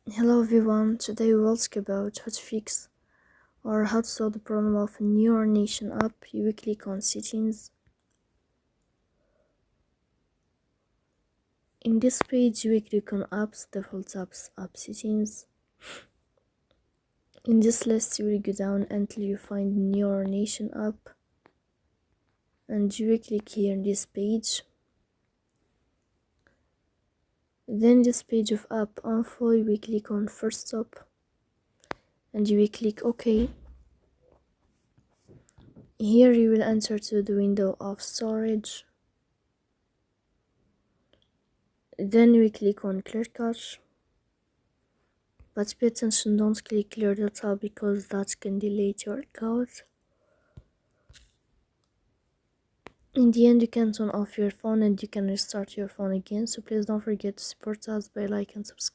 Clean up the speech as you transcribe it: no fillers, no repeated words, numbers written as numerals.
Hello everyone, today we will talk about how to fix or how to solve the problem of a NeuroNation app. You will click on settings. In this page you will click on apps, default apps, app settings. In this list you will go down until you find NeuroNation app and you will click here in this page. Then this page of app info you will click on first stop and you will click OK. Here you will enter to the window of storage. Then we click on clear cache, but pay attention, don't click clear data because that can delete your account. In the end you can turn off your phone and you can restart your phone again, so please don't forget to support us by like and subscribe.